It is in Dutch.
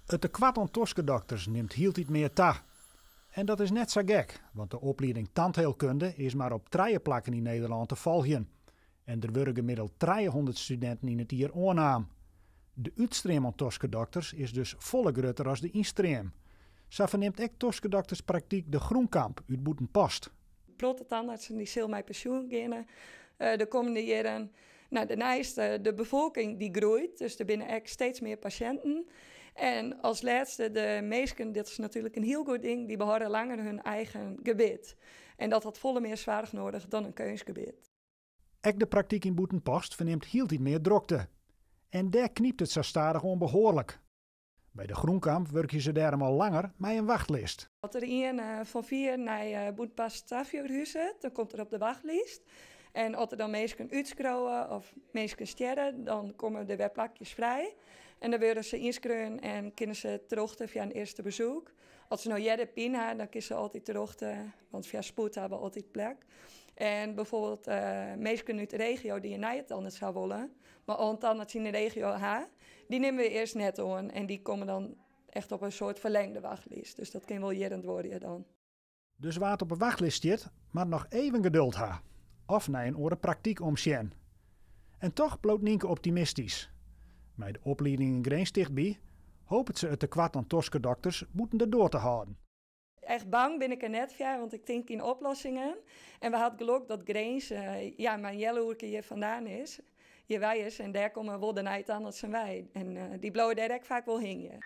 Het tekwart aan toskendokters neemt hieltijd meer ta. En dat is net zo gek, want de opleiding tandheelkunde is maar op 3 plekken in Nederland te volgen. En er worden gemiddeld 300 studenten in het jaar aannam. De uitstroom aan toskendokters is dus volle groter als de instroom. Zo verneemt ook toskendokterspraktijk de Groenkamp uit Boetenpost. Plotte tandartsen die zullen met pensioen gaan de komende jaren. Daarnaast de bevolking die groeit, dus er binnen ook steeds meer patiënten. En als laatste de meesten, dit is natuurlijk een heel goed ding, die behouden langer hun eigen gebied. En dat had volle meer zwaar nodig dan een keusgebied. Ook de praktijk in Boetenpost verneemt hield meer drukte. En daar kniept het zo stadig onbehoorlijk. Bij de Groenkamp werken ze daarom al langer met een wachtlijst. Als er een van 4 naar Boetenpost strafjeugdhuis zit, dan komt er op de wachtlijst. En als er dan mensen uitschrijven of mensen sterren, dan komen de webplakjes vrij. En dan worden ze inschrijven en kunnen ze terugten via een eerste bezoek. Als ze nou jaren pin hebben, dan kunnen ze altijd terugten, want via spoed hebben we altijd plek. En bijvoorbeeld mensen uit de regio die een nijentandarts zou willen, maar al een tandarts in de regio hebben, die nemen we eerst net aan en die komen dan echt op een soort verlengde wachtlijst. Dus dat kan wel jerend worden dan. Dus waar het op een wachtlijst zit, maar nog even geduld ha. Of naar een andere praktijk omzien. En toch bloot Nienke optimistisch. Met de opleiding in Greensticht bij hoopt ze het tekwart aan toskendokters moeten erdoor te houden. Echt bang ben ik er net voor, want ik denk in oplossingen. En we hadden geluk dat Greens, maar Jellehoerke hier vandaan is. Hier wij is en daar komen wel de night aan dat zijn wij. En die bloeien daar ook vaak wel hingen.